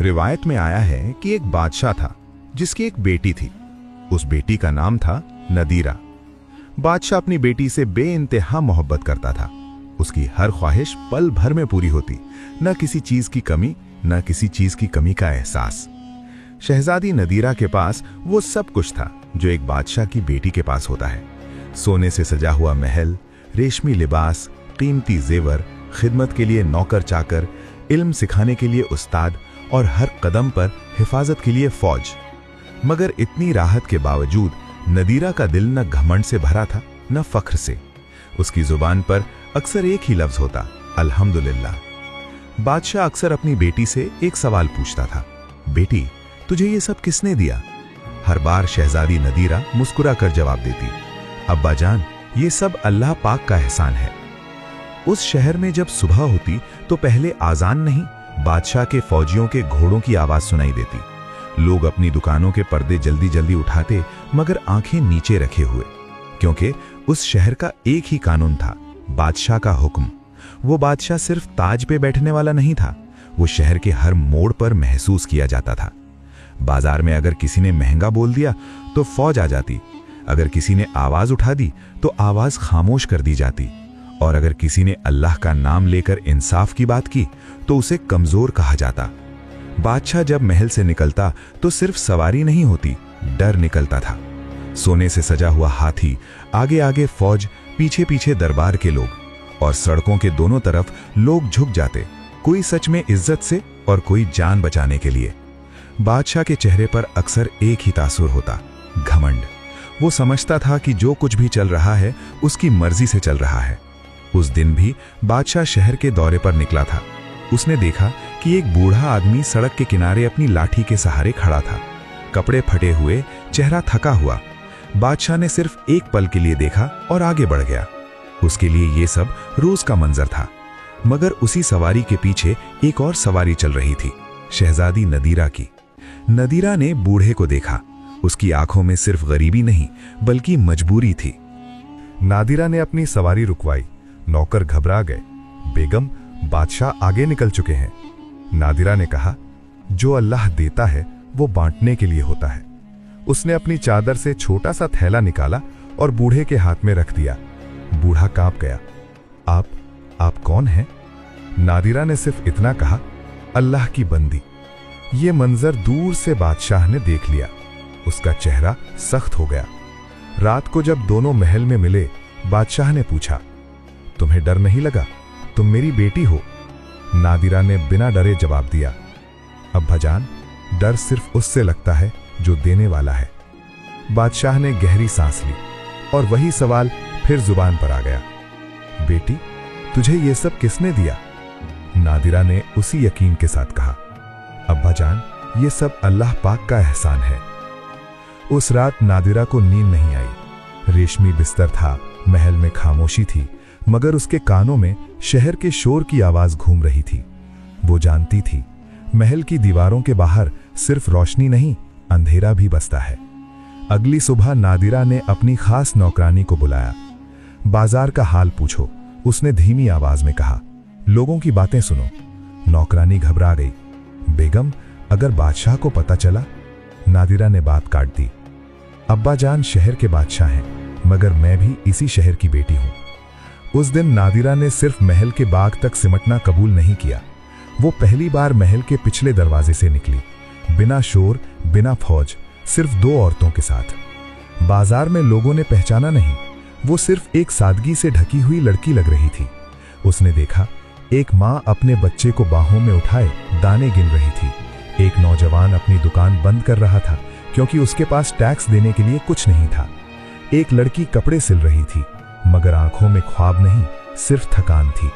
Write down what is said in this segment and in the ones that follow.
रिवायत में आया है कि एक बादशाह था जिसकी एक बेटी थी। उस बेटी का नाम था नदीरा। बादशाह अपनी बेटी से बेइंतहा मोहब्बत करता था। उसकी हर ख्वाहिश पल भर में पूरी होती, न किसी चीज की कमी, न किसी चीज की कमी का एहसास। शहजादी नदीरा के पास वो सब कुछ था जो एक बादशाह की बेटी के पास होता है। सोने से सजा हुआ महल, रेशमी लिबास, कीमती जेवर, खिदमत के लिए नौकर चाकर, इल्म सिखाने के लिए उस्ताद और हर कदम पर हिफाजत के लिए फौज। मगर इतनी राहत के बावजूद नदीरा का दिल न घमंड से भरा था न फख्र से। उसकी जुबान पर अक्सर एक ही लफ्ज होता, अल्हम्दुलिल्लाह। बादशाह अक्सर अपनी बेटी से एक सवाल पूछता था, बेटी तुझे ये सब किसने दिया? हर बार शहजादी नदीरा मुस्कुरा कर जवाब देती, अब्बा जान, ये सब अल्लाह पाक का एहसान है। उस शहर में जब सुबह होती तो पहले आजान नहीं, बादशाह के फौजियों के घोड़ों की आवाज सुनाई देती। लोग अपनी दुकानों के पर्दे जल्दी जल्दी उठाते, मगर आंखें नीचे रखे हुए, क्योंकि उस शहर का एक ही कानून था, बादशाह का हुक्म। वो बादशाह सिर्फ ताज पे बैठने वाला नहीं था, वो शहर के हर मोड़ पर महसूस किया जाता था। बाजार में अगर किसी ने महंगा बोल दिया तो फौज आ जाती, अगर किसी ने आवाज उठा दी तो आवाज खामोश कर दी जाती, और अगर किसी ने अल्लाह का नाम लेकर इंसाफ की बात की तो उसे कमजोर कहा जाता। बादशाह जब महल से निकलता तो सिर्फ सवारी नहीं होती, डर निकलता था। सोने से सजा हुआ हाथी, आगे आगे फौज, पीछे पीछे दरबार के लोग, और सड़कों के दोनों तरफ लोग झुक जाते, कोई सच में इज्जत से और कोई जान बचाने के लिए। बादशाह के चेहरे पर अक्सर एक ही तासुर होता, घमंड। वो समझता था कि जो कुछ भी चल रहा है उसकी मर्जी से चल रहा है। उस दिन भी बादशाह शहर के दौरे पर निकला था। उसने देखा कि एक बूढ़ा आदमी सड़क के किनारे अपनी लाठी के सहारे खड़ा था, कपड़े फटे हुए, चेहरा थका हुआ। बादशाह ने सिर्फ एक पल के लिए देखा और आगे बढ़ गया। उसके लिए ये सब रोज का मंजर था, मगर उसी सवारी के पीछे एक और सवारी चल रही थी, शहजादी नदीरा की। नदीरा ने बूढ़े को देखा। उसकी आंखों में सिर्फ गरीबी नहीं बल्कि मजबूरी थी। नादिरा ने अपनी सवारी रुकवाई। नौकर घबरा गए। बेगम, बादशाह आगे निकल चुके हैं। नादिरा ने कहा, जो अल्लाह देता है वो बांटने के लिए होता है। उसने अपनी चादर से छोटा सा थैला निकाला और बूढ़े के हाथ में रख दिया। बूढ़ा कांप गया। आप कौन हैं? नादिरा ने सिर्फ इतना कहा, अल्लाह की बंदी। ये मंजर दूर से बादशाह ने देख लिया। उसका चेहरा सख्त हो गया। रात को जब दोनों महल में मिले, बादशाह ने पूछा, तुम्हें डर नहीं लगा? तुम मेरी बेटी हो। नादिरा ने बिना डरे जवाब दिया, अब्बा जान, डर सिर्फ उससे लगता है जो देने वाला है। बादशाह ने गहरी सांस ली और वही सवाल फिर जुबान पर आ गया, बेटी तुझे ये सब किसने दिया? नादिरा ने उसी यकीन के साथ कहा, अब्बा जान, ये सब अल्लाह पाक का एहसान है। उस रात नादिरा को नींद नहीं आई। रेशमी बिस्तर था, महल में खामोशी थी, मगर उसके कानों में शहर के शोर की आवाज घूम रही थी। वो जानती थी, महल की दीवारों के बाहर सिर्फ रोशनी नहीं, अंधेरा भी बसता है। अगली सुबह नादिरा ने अपनी खास नौकरानी को बुलाया। बाजार का हाल पूछो, उसने धीमी आवाज में कहा। लोगों की बातें सुनो। नौकरानी घबरा गई। बेगम, अगर बादशाह को पता चला? नादिरा ने बात काट दी। अब्बा जान शहर के बादशाह हैं, मगर मैं भी इसी शहर की बेटी हूं। उस दिन नादिरा ने सिर्फ महल के बाग तक सिमटना कबूल नहीं किया। वो पहली बार महल के पिछले दरवाजे से निकली, बिना शोर, बिना फौज, सिर्फ दो औरतों के साथ। बाजार में लोगों ने पहचाना नहीं, वो सिर्फ एक सादगी से ढकी हुई लड़की लग रही थी। उसने देखा, एक माँ अपने बच्चे को बाहों में उठाए दाने गिन रही थी। एक नौजवान अपनी दुकान बंद कर रहा था क्योंकि उसके पास टैक्स देने के लिए कुछ नहीं था। एक लड़की कपड़े सिल रही थी, मगर आंखों में ख्वाब नहीं, सिर्फ थकान थी।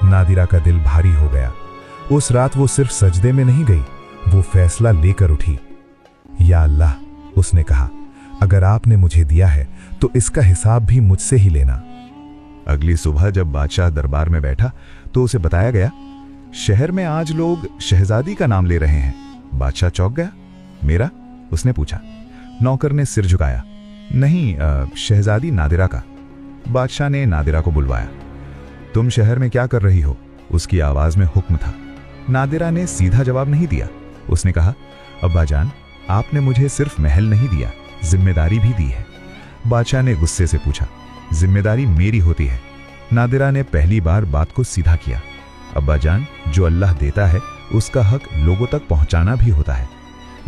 नादिरा का दिल भारी हो गया। उस रात वो सिर्फ सजदे में नहीं गई, वो फैसला लेकर उठी। या अल्लाह, उसने कहा, अगर आपने मुझे दिया है तो इसका हिसाब भी मुझसे ही लेना। अगली सुबह जब बादशाह दरबार में बैठा तो उसे बताया गया, शहर में आज लोग शहजादी का नाम ले रहे हैं। बादशाह चौंक गया। मेरा? उसने पूछा। नौकर ने सिर झुकाया। नहीं, शहजादी नादिरा का। बादशाह ने नादिरा को बुलवाया। तुम शहर में क्या कर रही हो? उसकी आवाज में हुक्म था। नादिरा ने सीधा जवाब नहीं दिया, उसने कहा, अब्बा जान, आपने मुझे सिर्फ महल नहीं दिया, जिम्मेदारी भी दी है। बादशाह ने गुस्से से पूछा, जिम्मेदारी मेरी होती है? नादिरा ने पहली बार बात को सीधा किया। अब्बा जान, जो अल्लाह देता है उसका हक लोगों तक पहुंचाना भी होता है।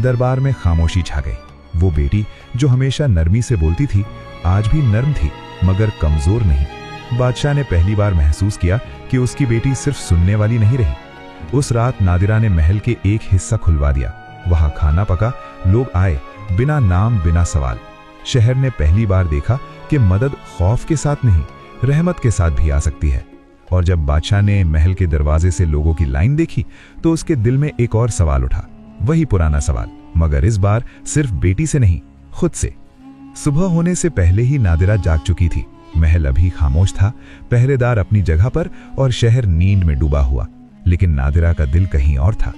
दरबार में खामोशी छा गई। वो बेटी जो हमेशा नरमी से बोलती थी, आज भी नर्म थी मगर कमजोर नहीं। बादशाह ने पहली बार महसूस किया कि उसकी बेटी सिर्फ सुनने वाली नहीं रही। उस रात नादिरा ने महल के एक हिस्सा खुलवा दिया। वहां खाना पका, लोग आए, बिना नाम बिना सवाल। शहर ने पहली बार देखा कि मदद खौफ के साथ नहीं, रहमत के साथ भी आ सकती है। और जब बादशाह ने महल के दरवाजे से लोगों की लाइन देखी तो उसके दिल में एक और सवाल उठा, वही पुराना सवाल, मगर इस बार सिर्फ बेटी से नहीं, खुद से। सुबह होने से पहले ही नादिरा जाग चुकी थी। महल अभी खामोश था, पहरेदार अपनी जगह पर और शहर नींद में डूबा हुआ। लेकिन नादिरा का दिल कहीं और था।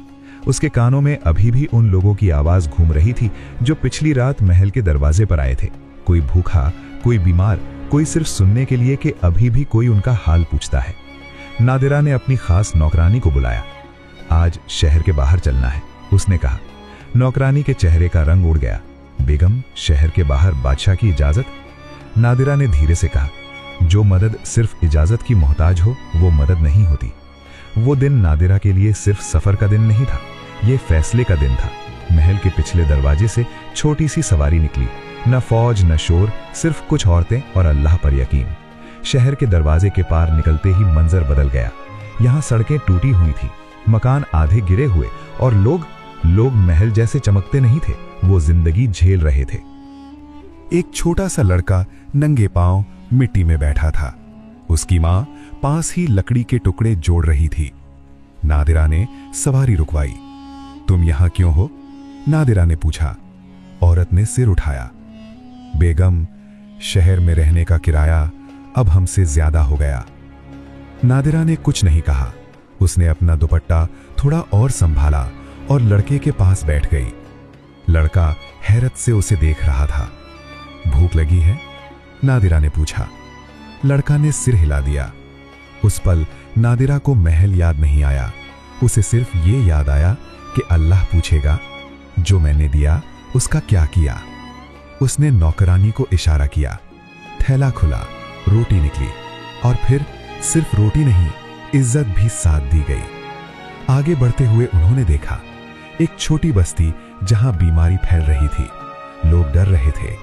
उसके कानों में अभी भी उन लोगों की आवाज घूम रही थी जो पिछली रात महल के दरवाजे पर आए थे। कोई भूखा, कोई बीमार, कोई सिर्फ सुनने के लिए कि अभी भी कोई उनका हाल पूछता है। नादिरा ने अपनी खास नौकरानी को बुलाया। आज शहर के बाहर चलना है, उसने कहा। नौकरानी के चेहरे का रंग उड़ गया। बेगम, शहर के बाहर बादशाह की इजाजत? नादिरा ने धीरे से कहा, जो मदद सिर्फ इजाजत की मोहताज हो वो मदद नहीं होती। वो दिन नादिरा के लिए सिर्फ सफर का दिन नहीं था, ये फैसले का दिन था। महल के पिछले दरवाजे से छोटी सी सवारी निकली, न फौज न शोर, सिर्फ कुछ औरतें और अल्लाह पर यकीन। शहर के दरवाजे के पार निकलते ही मंजर बदल गया। यहाँ सड़कें टूटी हुई थी, मकान आधे गिरे हुए और लोग महल जैसे चमकते नहीं थे, वो जिंदगी झेल रहे थे। एक छोटा सा लड़का नंगे पांव मिट्टी में बैठा था। उसकी माँ पास ही लकड़ी के टुकड़े जोड़ रही थी। नादिरा ने सवारी रुकवाई। तुम यहाँ क्यों हो? नादिरा ने पूछा। औरत ने सिर उठाया। बेगम, शहर में रहने का किराया अब हमसे ज्यादा हो गया। नादिरा ने कुछ नहीं कहा। उसने अपना दुपट्टा थोड़ा और संभाला और लड़के के पास बैठ गई। लड़का हैरत से उसे देख रहा था। भूख लगी है? नादिरा ने पूछा। लड़का ने सिर हिला दिया। उस पल नादिरा को महल याद नहीं आया। उसे सिर्फ ये याद आया कि अल्लाह पूछेगा, जो मैंने दिया उसका क्या किया। उसने नौकरानी को इशारा किया। थैला खुला, रोटी निकली और फिर सिर्फ रोटी नहीं, इज्जत भी साथ दी गई। आगे बढ़ते हुए उन्होंने देखा एक छोटी बस्ती जहां बीमारी फैल रही थी। लोग डर रहे थे।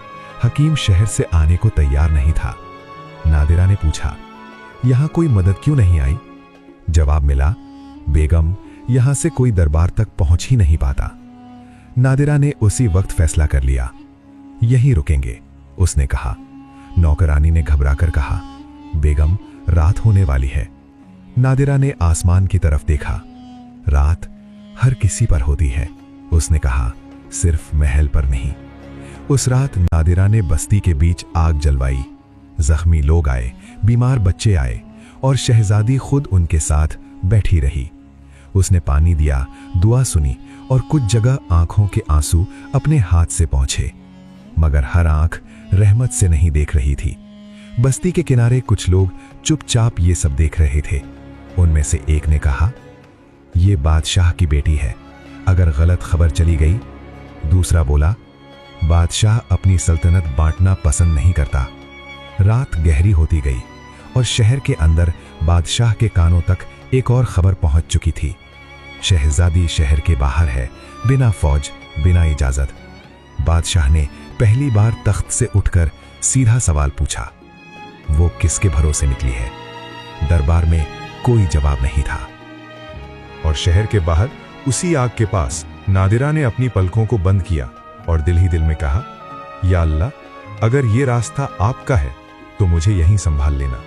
हकीम शहर से आने को तैयार नहीं था। नादिरा ने पूछा, यहां कोई मदद क्यों नहीं आई? जवाब मिला, बेगम, यहां से कोई दरबार तक पहुंच ही नहीं पाता। नादिरा ने उसी वक्त फैसला कर लिया, यहीं रुकेंगे, उसने कहा। नौकरानी ने घबराकर कहा, बेगम, रात होने वाली है। नादिरा ने आसमान की तरफ देखा। रात हर किसी पर होती है, उसने कहा, सिर्फ महल पर नहीं। उस रात नादिरा ने बस्ती के बीच आग जलवाई। जख्मी लोग आए, बीमार बच्चे आए और शहजादी खुद उनके साथ बैठी रही। उसने पानी दिया, दुआ सुनी और कुछ जगह आंखों के आंसू अपने हाथ से पहुंचे, मगर हर आंख रहमत से नहीं देख रही थी। बस्ती के किनारे कुछ लोग चुपचाप ये सब देख रहे थे। उनमें से एक ने कहा, ये बादशाह की बेटी है, अगर गलत खबर चली गई। दूसरा बोला, बादशाह अपनी सल्तनत बांटना पसंद नहीं करता। रात गहरी होती गई और शहर के अंदर बादशाह के कानों तक एक और खबर पहुंच चुकी थी। शहजादी शहर के बाहर है, बिना फौज, बिना इजाजत। बादशाह ने पहली बार तख्त से उठकर सीधा सवाल पूछा। वो किसके भरोसे निकली है? दरबार में कोई जवाब नहीं था। और शहर के बाहर उसी आग के पास नादिरा ने अपनी पलकों को बंद किया और दिल ही दिल में कहा, या अल्लाह, अगर ये रास्ता आपका है तो मुझे यहीं संभाल लेना।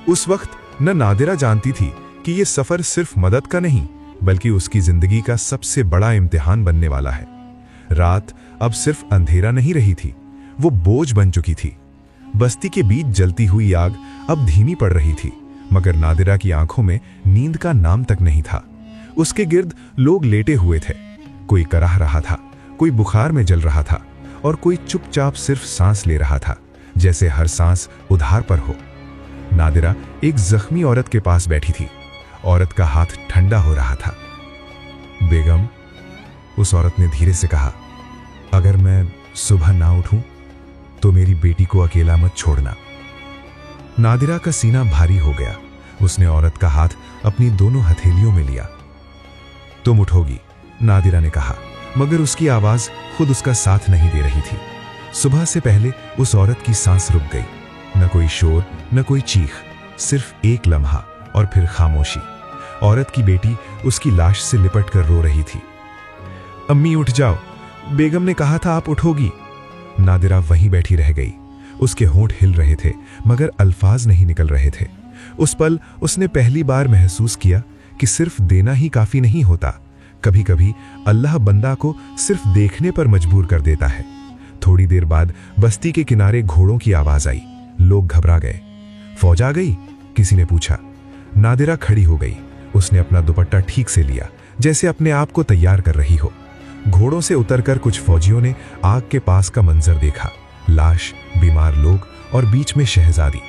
उस वक्त न नादिरा जानती थी कि ये सफर सिर्फ मदद का नहीं, बल्कि उसकी जिंदगी का सबसे बड़ा इम्तिहान बनने वाला है। रात अब सिर्फ अंधेरा नहीं रही थी, वो बोझ बन चुकी थी। बस्ती के बीच जलती हुई आग अब धीमी पड़ रही थी, मगर नादिरा की आंखों में नींद का नाम तक नहीं था। उसके गिर्द लोग लेटे हुए थे। कोई कराह रहा था, कोई बुखार में जल रहा था और कोई चुपचाप सिर्फ सांस ले रहा था, जैसे हर सांस उधार पर हो। नादिरा एक जख्मी औरत के पास बैठी थी। औरत का हाथ ठंडा हो रहा था। बेगम, उस औरत ने धीरे से कहा, अगर मैं सुबह ना उठूं तो मेरी बेटी को अकेला मत छोड़ना। नादिरा का सीना भारी हो गया। उसने औरत का हाथ अपनी दोनों हथेलियों में लिया। तुम उठोगी, नादिरा ने कहा, मगर उसकी आवाज खुद उसका साथ नहीं दे रही थी। सुबह से पहले उस औरत की सांस रुक गई। न कोई शोर, न कोई चीख, सिर्फ एक लम्हा और फिर खामोशी। औरत की बेटी उसकी लाश से लिपट कर रो रही थी। अम्मी उठ जाओ, बेगम ने कहा था आप उठोगी। नादिरा वहीं बैठी रह गई। उसके होंठ हिल रहे थे मगर अल्फाज नहीं निकल रहे थे। उस पल उसने पहली बार महसूस किया कि सिर्फ देना ही काफी नहीं होता। कभी कभी अल्लाह बंदा को सिर्फ देखने पर मजबूर कर देता है। थोड़ी देर बाद बस्ती के किनारे घोड़ों की आवाज आई। लोग घबरा गए। फौज आ गई? किसी ने पूछा। नादिरा खड़ी हो गई। उसने अपना दुपट्टा ठीक से लिया, जैसे अपने आप को तैयार कर रही हो। घोड़ों से उतरकर कुछ फौजियों ने आग के पास का मंजर देखा। लाश, बीमार लोग और बीच में शहजादी।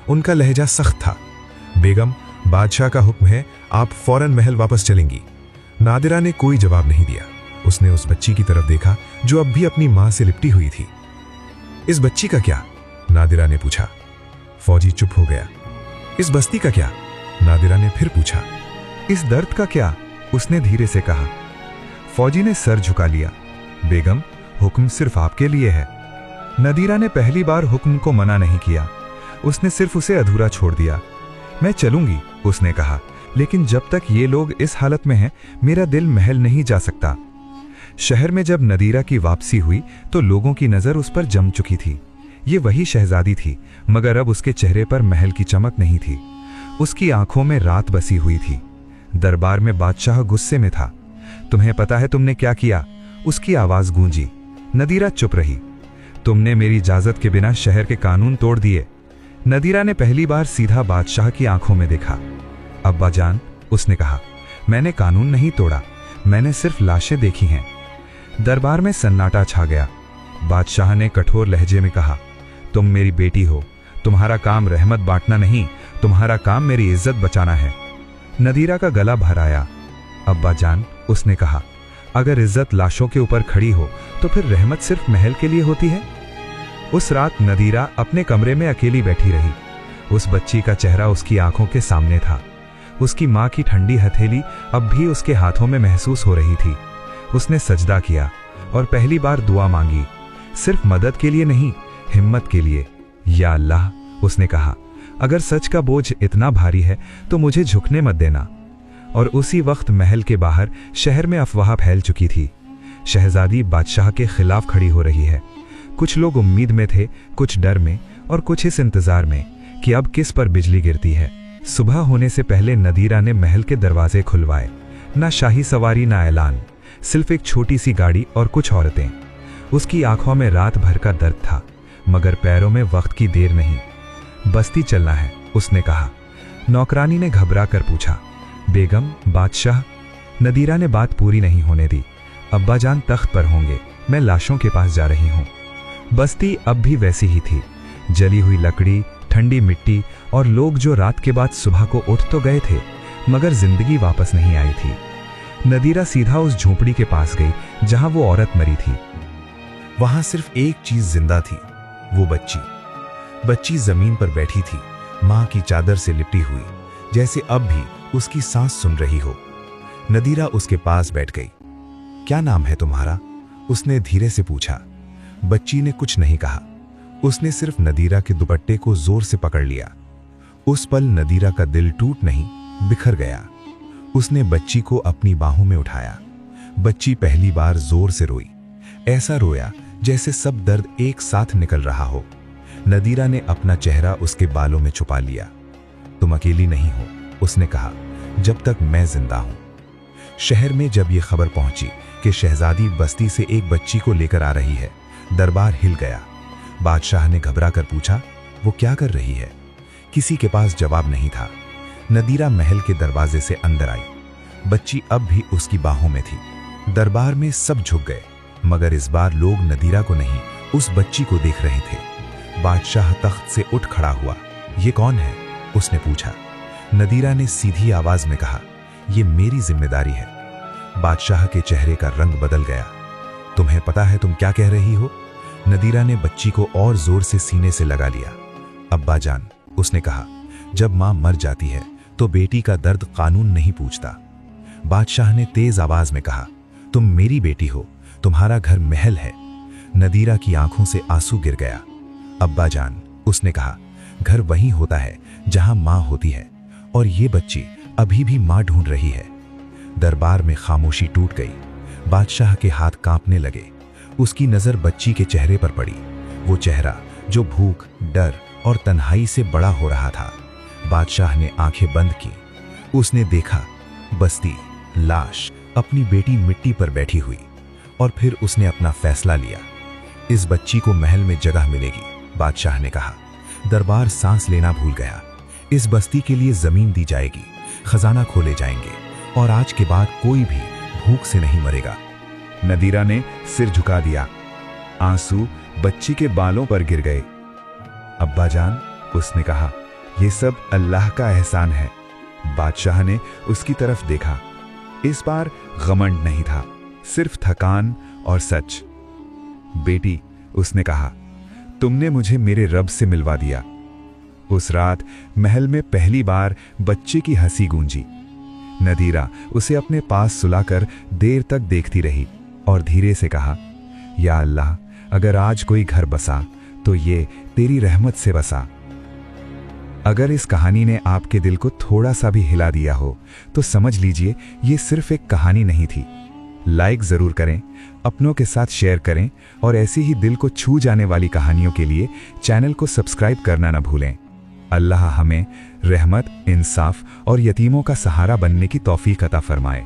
उनका लहजा सख्त था। बेगम, बादशाह का हुक्म है, आप फौरन महल वापस चलेंगी। नादिरा ने कोई जवाब नहीं दिया। उसने उस बच्ची की तरफ देखा जो अब भी अपनी मां से लिपटी हुई थी। इस बच्ची का क्या? नादिरा ने पूछा। फौजी चुप हो गया। इस बस्ती का क्या? नादिरा ने फिर पूछा। इस दर्द का क्या? उसने धीरे से कहा। फौजी ने सर झुका लिया। बेगम, हुक्म सिर्फ आपके लिए है। नदीरा ने पहली बार हुक्म को मना नहीं किया। उसने सिर्फ उसे अधूरा छोड़ दिया। मैं चलूंगी, उसने कहा, लेकिन जब तक ये लोग इस हालत में हैं, मेरा दिल महल नहीं जा सकता। शहर में जब नदीरा की वापसी हुई तो लोगों की नजर उस पर जम चुकी थी। ये वही शहजादी थी, मगर अब उसके चेहरे पर महल की चमक नहीं थी। उसकी आंखों में रात बसी हुई थी। दरबार में बादशाह गुस्से में था। तुम्हें पता है तुमने क्या किया? उसकी आवाज गूंजी। नदीरा चुप रही। तुमने मेरी इजाजत के बिना शहर के कानून तोड़ दिए। नदीरा ने पहली बार सीधा बादशाह की आंखों में देखा। अब्बा जान, उसने कहा, मैंने कानून नहीं तोड़ा, मैंने सिर्फ लाशें देखी हैं। दरबार में सन्नाटा छा गया। बादशाह ने कठोर लहजे में कहा, तुम मेरी बेटी हो, तुम्हारा काम रहमत बांटना नहीं, तुम्हारा काम मेरी इज्जत बचाना है। नदीरा का गला भर आया। अब्बा जान, उसने कहा, अगर इज्जत लाशों के ऊपर खड़ी हो तो फिर रहमत सिर्फ महल के लिए होती है। उस रात नदीरा अपने कमरे में अकेली बैठी रही। उस बच्ची का चेहरा उसकी आंखों के सामने था। उसकी मां की ठंडी हथेली अब भी उसके हाथों में महसूस हो रही थी। उसने सजदा किया और पहली बार दुआ मांगी, सिर्फ मदद के लिए नहीं, हिम्मत के लिए। या अल्लाह, उसने कहा, अगर सच का बोझ इतना भारी है तो मुझे झुकने मत देना। और उसी वक्त महल के बाहर शहर में अफवाह फैल चुकी थी। शहजादी बादशाह के खिलाफ खड़ी हो रही है। कुछ लोग उम्मीद में थे, कुछ डर में और कुछ इस इंतजार में कि अब किस पर बिजली गिरती है। सुबह होने से पहले नदीरा ने महल के दरवाजे खुलवाए। ना शाही सवारी, ना ऐलान, सिर्फ एक छोटी सी गाड़ी और कुछ औरतें। उसकी आंखों में रात भर का दर्द था, मगर पैरों में वक्त की देर नहीं। बस्ती चलना है, उसने कहा। नौकरानी ने घबरा कर पूछा, बेगम, बादशाह? नदीरा ने बात पूरी नहीं होने दी। अब्बा जान तख्त पर होंगे, मैं लाशों के पास जा रही हूँ। बस्ती अब भी वैसी ही थी। जली हुई लकड़ी, ठंडी मिट्टी और लोग जो रात के बाद सुबह को उठ तो गए थे, मगर जिंदगी वापस नहीं आई थी। नदीरा सीधा उस झोपड़ी के पास गई जहां वो औरत मरी थी। वहां सिर्फ एक चीज जिंदा थी, वो बच्ची। बच्ची जमीन पर बैठी थी, मां की चादर से लिपटी हुई, जैसे अब भी उसकी सांस सुन रही हो। नदीरा उसके पास बैठ गई। क्या नाम है तुम्हारा? उसने धीरे से पूछा। बच्ची ने कुछ नहीं कहा। उसने सिर्फ नदीरा के दुपट्टे को जोर से पकड़ लिया। उस पल नदीरा का दिल टूट नहीं, बिखर गया। उसने बच्ची को अपनी बाहों में उठाया। बच्ची पहली बार जोर से रोई, ऐसा रोया जैसे सब दर्द एक साथ निकल रहा हो। नदीरा ने अपना चेहरा उसके बालों में छुपा लिया। तुम अकेली नहीं हो, उसने कहा, जब तक मैं जिंदा हूं। शहर में जब यह खबर पहुंची कि शहजादी बस्ती से एक बच्ची को लेकर आ रही है, दरबार हिल गया। बादशाह ने घबरा कर पूछा, वो क्या कर रही है? किसी के पास जवाब नहीं था। नदीरा महल के दरवाजे से अंदर आई। बच्ची अब भी उसकी बाहों में थी। दरबार में सब झुक गए, मगर इस बार लोग नदीरा को नहीं, उस बच्ची को देख रहे थे। बादशाह तख्त से उठ खड़ा हुआ। ये कौन है? उसने पूछा। नदीरा ने सीधी आवाज में कहा, ये मेरी जिम्मेदारी है। बादशाह के चेहरे का रंग बदल गया। तुम्हें पता है तुम क्या कह रही हो? नदीरा ने बच्ची को और जोर से सीने से लगा लिया। अब्बा जान, उसने कहा, जब मां मर जाती है तो बेटी का दर्द कानून नहीं पूछता। बादशाह ने तेज आवाज में कहा, तुम मेरी बेटी हो, तुम्हारा घर महल है। नदीरा की आंखों से आंसू गिर गया। अब्बा जान, उसने कहा, घर वहीं होता है जहां मां होती है, और ये बच्ची अभी भी मां ढूंढ रही है। दरबार में खामोशी टूट गई। बादशाह के हाथ कांपने लगे। उसकी नजर बच्ची के चेहरे पर पड़ी, वो चेहरा जो भूख, डर और तन्हाई से बड़ा हो रहा था। बादशाह ने आंखें बंद की। उसने देखा बस्ती, लाश, अपनी बेटी मिट्टी पर बैठी हुई, और फिर उसने अपना फैसला लिया। इस बच्ची को महल में जगह मिलेगी, बादशाह ने कहा। दरबार सांस लेना भूल गया। इस बस्ती के लिए जमीन दी जाएगी, खजाना खोले जाएंगे, और आज के बाद कोई भी भूख से नहीं मरेगा। नदीरा ने सिर झुका दिया। आंसू बच्ची के बालों पर गिर गए। अब्बा जान, उसने कहा, यह सब अल्लाह का एहसान है। बादशाह ने उसकी तरफ देखा। इस बार घमंड नहीं था, सिर्फ थकान और सच। बेटी, उसने कहा, तुमने मुझे मेरे रब से मिलवा दिया। उस रात महल में पहली बार बच्चे की हंसी गूंजी। नदीरा उसे अपने पास सुलाकर देर तक देखती रही और धीरे से कहा, या अल्लाह, अगर आज कोई घर बसा तो ये तेरी रहमत से बसा। अगर इस कहानी ने आपके दिल को थोड़ा सा भी हिला दिया हो तो समझ लीजिए ये सिर्फ एक कहानी नहीं थी। लाइक जरूर करें, अपनों के साथ शेयर करें, और ऐसी ही दिल को छू जाने वाली कहानियों के लिए चैनल को सब्सक्राइब करना न भूलें। अल्लाह हमें रहमत, इंसाफ और यतीमों का सहारा बनने की तौफीक अता फरमाए।